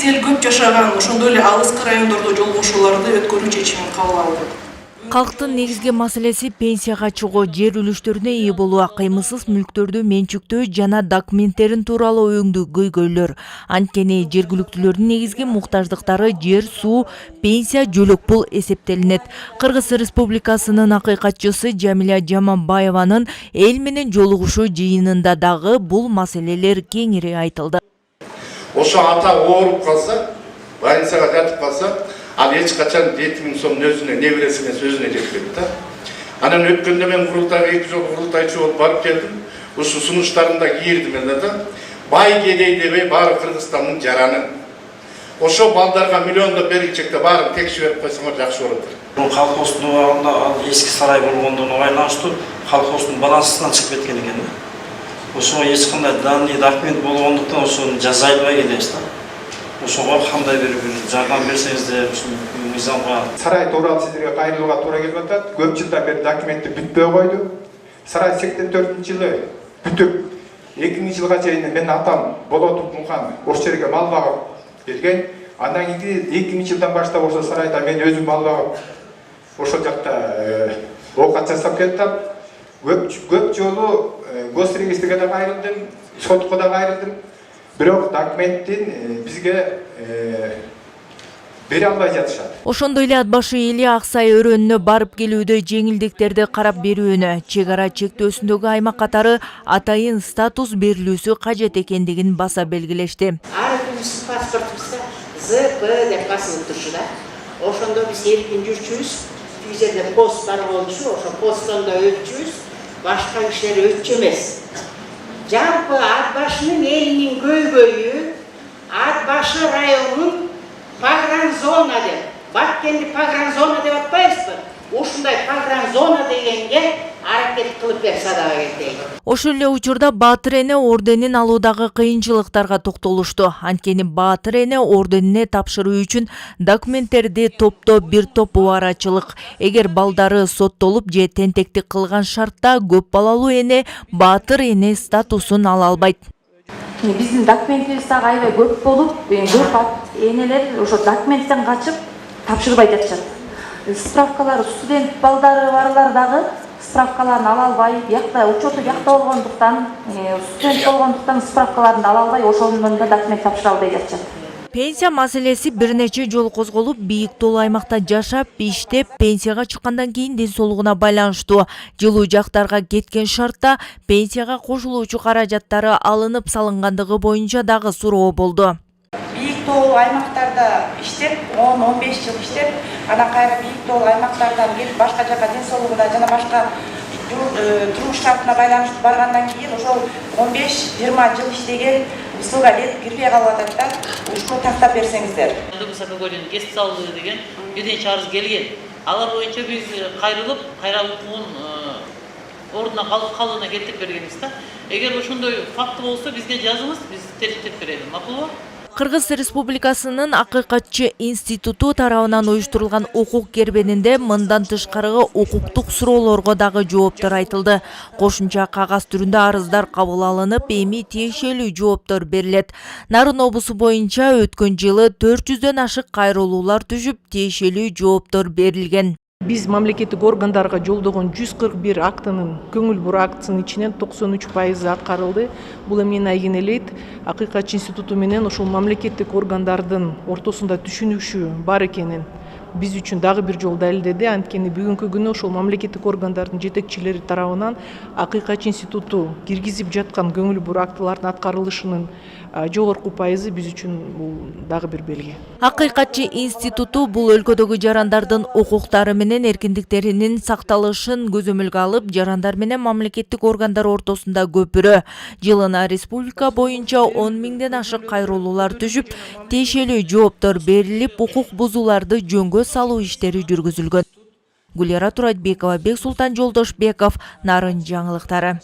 эл көп жашаган ошондой эле алыскы райондордо жол кошууларды өткөрүү чечимин кабыл алды. Калктын негизги маселеси пенсияга чыгуу, жер үлүштөрүнө ээ болуу, кыймылсыз мүлктөрдү менчүктөө жана документтерин тууралуу өңдүү көйгөйлөр. Анткени жергиликтүүлөрдүн негизги муктаждыктары жер, суу, пенсия, жөлөк пул эсептелинет. Кыргыз Республикасынын акыйкатчысы Жамиля Жаманбаеванын эл менен жолугушуу жыйынында дагы бул маселелер кеңири айтылды. Ошо ата ооруп калса, больницага жатып калса, ал эч качан 7.000 сомдун өзүнө небересине өзүнө жетпейт да. Анан өткөндө мен курултайга 2 жолу курултайчы болуп барып келдим. Ушу сунуштарында кийирдим эле да. Бай кедей дебей баары Кыргызстандын жараны. Ошо балдарга миллиондоп бергичекте баарын текшерип койсоңор жакшы болот. Бул колхоздун убагында эски сарай болгондон байланыштуу колхоздун балансынан чыгып кеткен экен да. Ошо эч кандай данный документ болгондуктан ошону жаза албай келебиз да. Ошого кандай бир жардам берсеңиздер, ушу мыйзамга. Сарай тууралуу сиздерге кайрылууга туура келип атат. Көп жылдан бери документи бүтпөй койду. Сарай 84-жылы бүтүп, 2000-жылга чейин мен атам Болотов Мухан ошол жерге мал багып келген. Андан кийин 2000-жылдан баштап ошо сарайда мен өзүм мал багып ошол жакта оокат жасап келдим. Көп жолу госрегистрге да кайрылдым, сотко да кайрылдым. Бирок документтин бизге бере албай жатышат. Ошондой эле ат башы эли Аксай өрөөнүнө барып келүүдө жеңилдиктерди карап берүүнү, чек ара чектөөсүндөгү аймак катары атайын статус берилүүсү кажет экендигин баса белгилешти. Ар бирибиздин паспортубузда ЗП деп басылып турчу да. Ошондо биз эркин жүрчүбүз. Бул жерде пост бар болчу, ошо посттон да өтчүбүз. Башка кишилер өтчү эмес. Жалпы ат башынын элинин көйгөйү ат башы районунун погранзона деп. Баткенди погранзона деп атпайбызбы? Ушундай погранзона дегенге аракет кылып берсе дагы кетейик. Ошол эле учурда Баатыр эне орденин алуудагы кыйынчылыктарга токтолушту. Анткени Баатыр эне орденине тапшыруу үчүн документтерди топтоп бир топ убарачылык. Эгер балдары соттолуп же тентектик кылган шартта көп балалуу эне Баатыр эне статусун ала албайт. Биздин документибиз дагы аябай көп болуп, көп энелер ошо документтен качып тапшырбай жатышат. Справкалар студент балдары барлар дагы справкаларын ала албай, биякта учету биякта болгондуктан, студент болгондуктан справкаларын ала албай, ошондон да документ тапшыра албай жатышат. Пенсия маселеси бир нече жолу козголуп, бийик тоолуу аймакта жашап, иштеп, пенсияга чыккандан кийин ден соолугуна байланыштуу жылуу жактарга кеткен шартта пенсияга кошулуучу каражаттары алынып салынгандыгы боюнча дагы суроо болду. Бийик тоолуу аймактарда иштеп, 10-15 жыл иштеп, анан кайра бийик тоолуу аймактардан келип башка жака ден соолугуна жана башка турмуш шартына байланыштуу баргандан кийин ошол 15-20 жыл иштеген ысылга кирбей калып атат да. Ушуну тактап берсеңиздер. Высокогорье кесип салды деген бирнече арыз келген. Алар боюнча биз кайрылып, кайра укугун ордуна калууна келтирип бергенбиз да. Эгер ошондой факты болсо бизге жазыңыз, биз териштирип берели. Макулбу? Кыргыз Республикасынын акыйкатчы институту тарабынан уюштурулган укук кербенинде мындан тышкарыгы укуктук суроолорго дагы жооптор айтылды. Кошумча кагаз түрүндө арыздар кабыл алынып, эми тиешелүү жооптор берилет. Нарын облусу боюнча өткөн жылы 400дөн ашык кайрылуулар түшүп, тиешелүү жооптор берилген. Биз мамлекеттик органдарга жолдогон 141 актынын көңүл бура актысынын ичинен 93% аткарылды. Бул эмнени айгинелейт? Акыйкатчы институту менен ошол мамлекеттик органдардын ортосунда түшүнүкчү бар экенин биз үчүн дагы бир жолу далилдеди. Анткени бүгүнкү күнү ошол мамлекеттик органдардын жетекчилери тарабынан акыйкатчы институту киргизип жаткан көңүл бура актылардын аткарылышынын жогорку пайызы биз үчүн бул дагы бир белги. Акыйкатчы институту бул өлкөдөгү жарандардын укуктары менен эркиндиктеринин сакталышын көзөмөлгө алып, жарандар менен мамлекеттик органдар ортосунда көпүрө. Жылына республика боюнча 10 миңден ашык кайрылуулар түшүп, тиешелүү жооптор берилип, укук бузууларды жөнгө салуу иштери жүргүзүлгөн. Гулира Туратбекова, Бексултан Жолдошбеков, Нарын жаңылыктары.